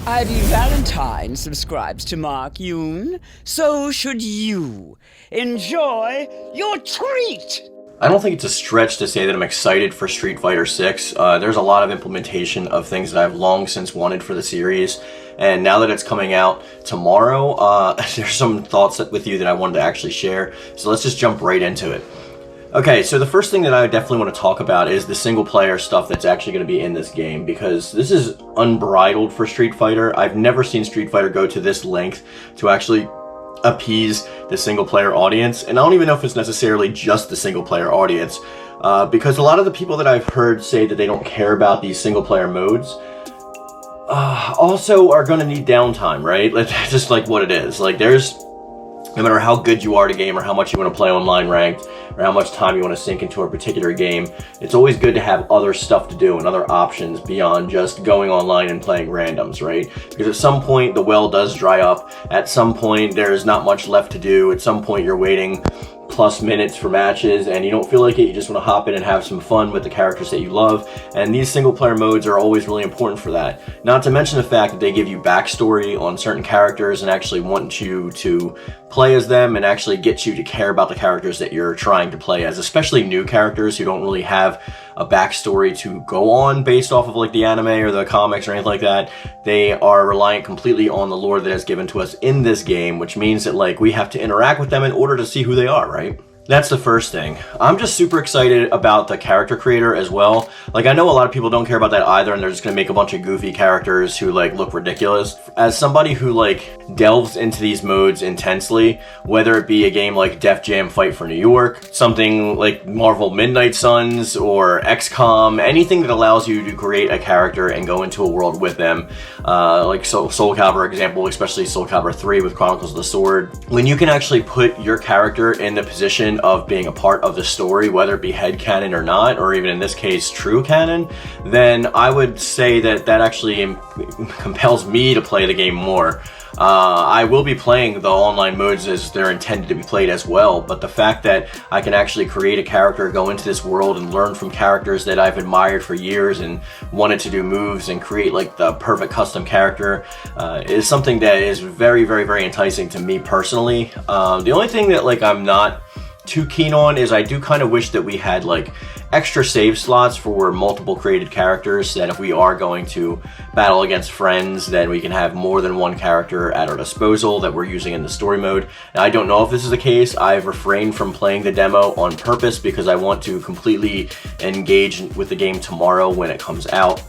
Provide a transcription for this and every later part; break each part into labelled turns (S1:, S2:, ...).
S1: Ivy Valentine subscribes to Mark Yoon, so should you. Enjoy your treat!
S2: I don't think it's a stretch to say that I'm excited for Street Fighter 6. There's a lot of implementation of things that I've long since wanted for the series, and now that it's coming out tomorrow, there's some thoughts with you that I wanted to actually share, so let's just jump right into it. Okay, so the first thing that I definitely want to talk about is the single-player stuff that's actually going to be in this game, because this is unbridled for Street Fighter. I've never seen Street Fighter go to this length to actually appease the single-player audience, and I don't even know if it's necessarily just the single-player audience, because a lot of the people that I've heard say that they don't care about these single-player modes also are going to need downtime, right? That's just like what it is. Like, no matter how good you are at a game or how much you want to play online ranked or how much time you want to sink into a particular game, it's always good to have other stuff to do and other options beyond just going online and playing randoms, right? Because at some point the well does dry up. At some point there's not much left to do. At some point you're waiting plus minutes for matches and you don't feel like it. You just want to hop in and have some fun with the characters that you love, and these single player modes are always really important for that. Not to mention the fact that they give you backstory on certain characters and actually want you to play as them and actually get you to care about the characters that you're trying to play as, especially new characters who don't really have a backstory to go on based off of like the anime or the comics or anything like that. They are reliant completely on the lore that is given to us in this game, which means that like we have to interact with them in order to see who they are, right? That's the first thing. I'm just super excited about the character creator as well. Like, I know a lot of people don't care about that either, and they're just gonna make a bunch of goofy characters who like look ridiculous. As somebody who like delves into these modes intensely, whether it be a game like Def Jam Fight for New York, something like Marvel Midnight Suns or XCOM, anything that allows you to create a character and go into a world with them, like Soul Calibur example, especially Soul Calibur 3 with Chronicles of the Sword, when you can actually put your character in the position of being a part of the story, whether it be headcanon or not, or even in this case true canon, then I would say that that actually compels me to play the game more. I will be playing the online modes as they're intended to be played as well, but the fact that I can actually create a character, go into this world and learn from characters that I've admired for years and wanted to do moves and create like the perfect custom character is something that is very, very, very enticing to me personally. The only thing that like I'm not too keen on is I do kind of wish that we had like extra save slots for multiple created characters, that if we are going to battle against friends, then we can have more than one character at our disposal that we're using in the story mode. And I don't know if this is the case. I've refrained from playing the demo on purpose because I want to completely engage with the game tomorrow when it comes out.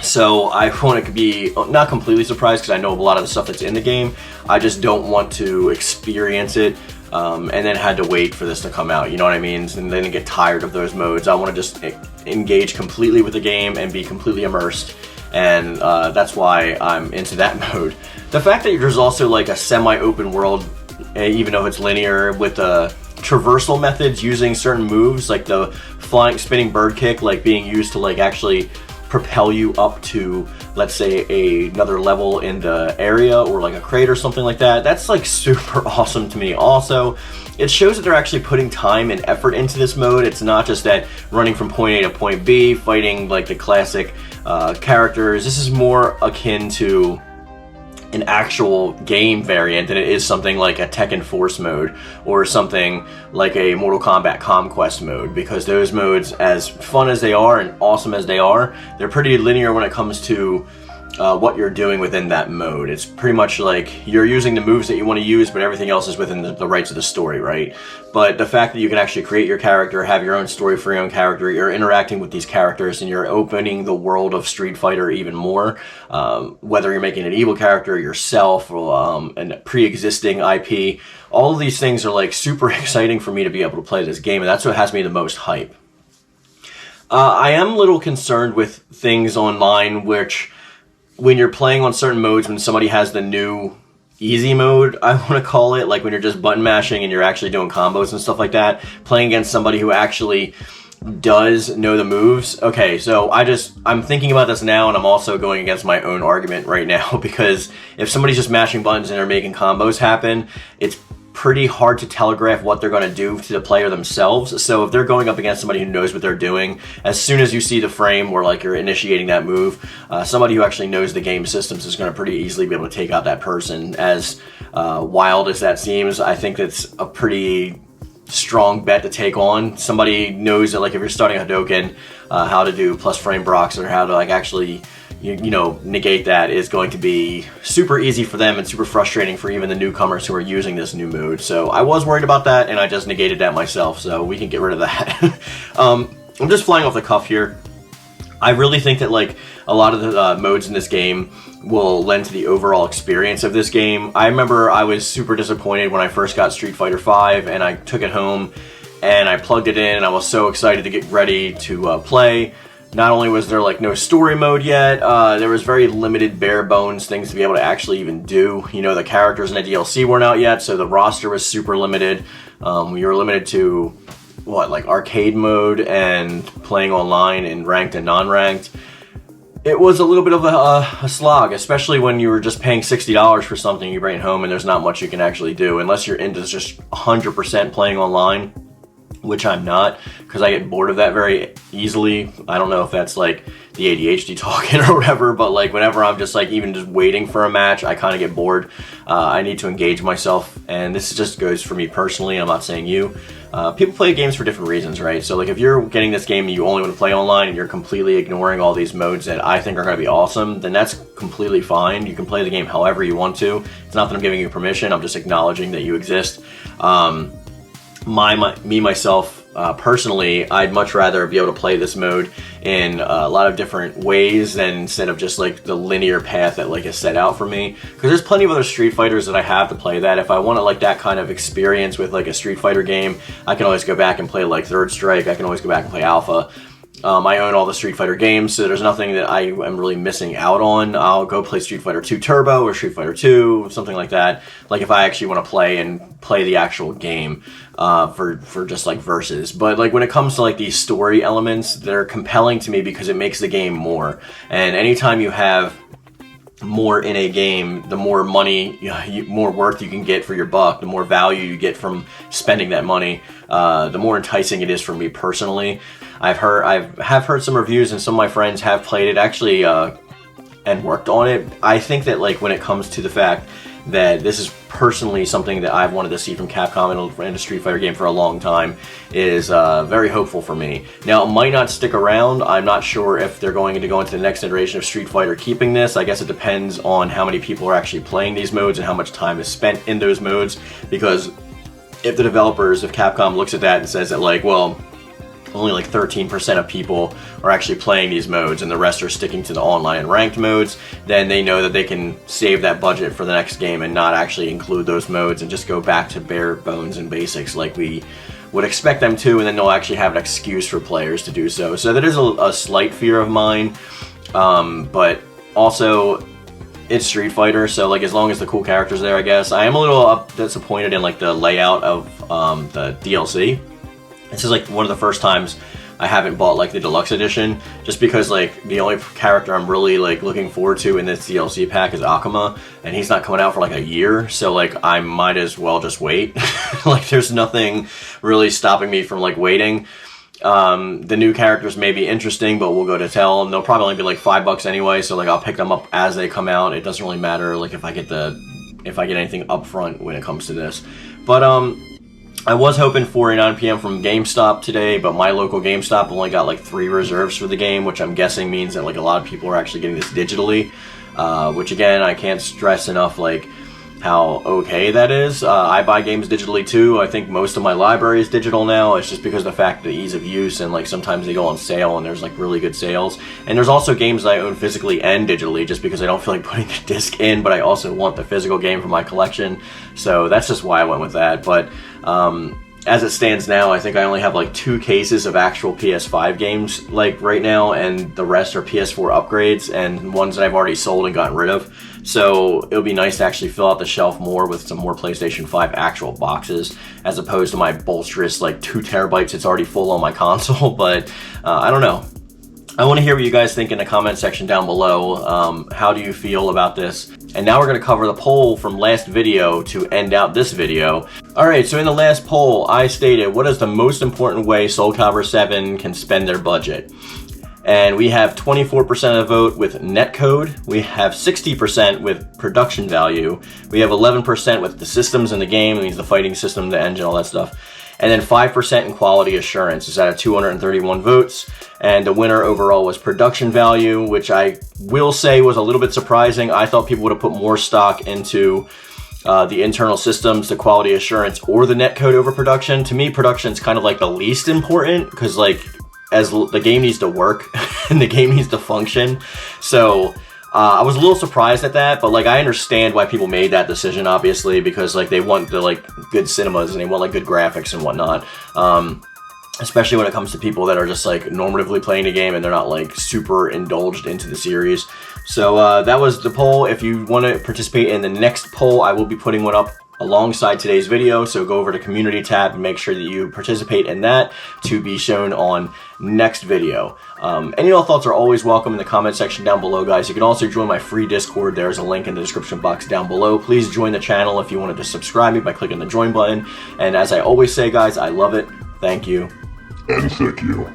S2: So I want to be not completely surprised because I know a lot of the stuff that's in the game. I just don't want to experience it and then had to wait for this to come out, you know what I mean? And then get tired of those modes. I want to just engage completely with the game and be completely immersed, and that's why I'm into that mode. The fact that there's also like a semi-open world, even though it's linear, with traversal methods using certain moves, like the flying spinning bird kick, like being used to like actually propel you up to, let's say, another level in the area or like a crate or something like that. That's like super awesome to me. Also, it shows that they're actually putting time and effort into this mode. It's not just that running from point A to point B, fighting like the classic characters. This is more akin to an actual game variant than it is something like a Tekken Force mode or something like a Mortal Kombat Conquest mode, because those modes, as fun as they are and awesome as they are, they're pretty linear when it comes to what you're doing within that mode. It's pretty much like you're using the moves that you want to use, but everything else is within the rights of the story, right? But the fact that you can actually create your character, have your own story for your own character, you're interacting with these characters, and you're opening the world of Street Fighter even more, whether you're making an evil character yourself or a pre-existing IP, all of these things are like super exciting for me to be able to play this game, and that's what has me the most hype. I am a little concerned with things online which, when you're playing on certain modes, when somebody has the new easy mode, I want to call it, like when you're just button mashing and you're actually doing combos and stuff like that, playing against somebody who actually does know the moves. Okay, so I'm thinking about this now, and I'm also going against my own argument right now, because if somebody's just mashing buttons and they're making combos happen, it's pretty hard to telegraph what they're going to do to the player themselves. So if they're going up against somebody who knows what they're doing, as soon as you see the frame where like you're initiating that move, somebody who actually knows the game systems is going to pretty easily be able to take out that person. As wild as that seems, I think that's a pretty strong bet to take on. Somebody knows that like if you're starting Hadouken, how to do plus frame procs or how to like actually you know, negate that is going to be super easy for them and super frustrating for even the newcomers who are using this new mode. So I was worried about that, and I just negated that myself, so we can get rid of that. I'm just flying off the cuff here. I really think that like a lot of the modes in this game will lend to the overall experience of this game. I remember I was super disappointed when I first got Street Fighter V and I took it home and I plugged it in and I was so excited to get ready to play. Not only was there like no story mode yet, there was very limited bare bones things to be able to actually even do. You know, the characters in the DLC weren't out yet, so the roster was super limited. We were limited to, what, like arcade mode and playing online in ranked and non-ranked. It was a little bit of a slog, especially when you were just paying $60 for something, you bring it home and there's not much you can actually do, unless you're into just 100% playing online. Which I'm not, because I get bored of that very easily. I don't know if that's like the ADHD talking or whatever, but like whenever I'm just like even just waiting for a match, I kind of get bored. I need to engage myself, and this just goes for me personally. I'm not saying you. People play games for different reasons, right? So like if you're getting this game and you only want to play online and you're completely ignoring all these modes that I think are going to be awesome, then that's completely fine. You can play the game however you want to. It's not that I'm giving you permission. I'm just acknowledging that you exist. Myself, personally, I'd much rather be able to play this mode in a lot of different ways than instead of just like the linear path that like is set out for me. Because there's plenty of other Street Fighters that I have to play that. If I want like that kind of experience with like a Street Fighter game, I can always go back and play like Third Strike. I can always go back and play Alpha. I own all the Street Fighter games, so there's nothing that I am really missing out on. I'll go play Street Fighter 2 Turbo or Street Fighter 2, something like that. Like if I actually want to play the actual game for just like versus. But like when it comes to like these story elements, they're compelling to me because it makes the game more. And anytime you have more in a game, the more money, more worth you can get for your buck, the more value you get from spending that money, the more enticing it is for me personally. I have heard some reviews, and some of my friends have played it actually and worked on it. I think that like when it comes to the fact that this is personally something that I've wanted to see from Capcom in a Street Fighter game for a long time is very hopeful for me. Now, it might not stick around. I'm not sure if they're going to go into the next iteration of Street Fighter keeping this. I guess it depends on how many people are actually playing these modes and how much time is spent in those modes, because if the developers, if Capcom looks at that and says that like, well, only like 13% of people are actually playing these modes and the rest are sticking to the online and ranked modes, then they know that they can save that budget for the next game and not actually include those modes and just go back to bare bones and basics like we would expect them to, and then they'll actually have an excuse for players to do so. So that is a slight fear of mine, but also it's Street Fighter, so like as long as the cool characters are there, I guess. I am a little disappointed in like the layout of the DLC. This is like one of the first times I haven't bought like the deluxe edition, just because like the only character I'm really like looking forward to in this DLC pack is Akuma, and he's not coming out for like a year, so like I might as well just wait. Like there's nothing really stopping me from like waiting. The new characters may be interesting, but we'll go to tell, and they'll probably only be like $5 anyway, so like I'll pick them up as they come out. It doesn't really matter like if I get anything up front when it comes to this. But I was hoping for a 9 p.m. from GameStop today, but my local GameStop only got like 3 reserves for the game, which I'm guessing means that like a lot of people are actually getting this digitally, which again, I can't stress enough like how okay that is. I buy games digitally too. I think most of my library is digital now. It's just because of the fact of the ease of use, and like sometimes they go on sale and there's like really good sales. And there's also games that I own physically and digitally just because I don't feel like putting the disc in, but I also want the physical game for my collection. So that's just why I went with that. But as it stands now, I think I only have like 2 cases of actual PS5 games like right now, and the rest are PS4 upgrades and ones that I've already sold and gotten rid of. So it'll be nice to actually fill out the shelf more with some more PlayStation 5 actual boxes, as opposed to my bolsterous like 2 terabytes it's already full on my console. But I don't know. I want to hear what you guys think in the comment section down below. How do you feel about this? And now we're going to cover the poll from last video to end out this video. Alright, so in the last poll, I stated, what is the most important way Soul Calibur 7 can spend their budget? And we have 24% of the vote with netcode, we have 60% with production value, we have 11% with the systems in the game, that means the fighting system, the engine, all that stuff, and then 5% in quality assurance. Is out of 231 votes, and the winner overall was production value, which I will say was a little bit surprising. I thought people would have put more stock into the internal systems, the quality assurance, or the netcode over production. To me, production is kind of like the least important, because like, as the game needs to work and the game needs to function. So I was a little surprised at that, but like I understand why people made that decision, obviously, because like they want the like good cinemas and they want like good graphics and whatnot. Especially when it comes to people that are just like normatively playing the game and they're not like super indulged into the series. So that was the poll. If you want to participate in the next poll, I will be putting one up alongside today's video, so go over to community tab and make sure that you participate in that to be shown on next video. Any of thoughts are always welcome in the comment section down below, guys. You can also join my free Discord. There's a link in the description box down below. Please join the channel if you wanted to subscribe me by clicking the join button. And as I always say, guys, I love it. Thank you.
S3: And thank you.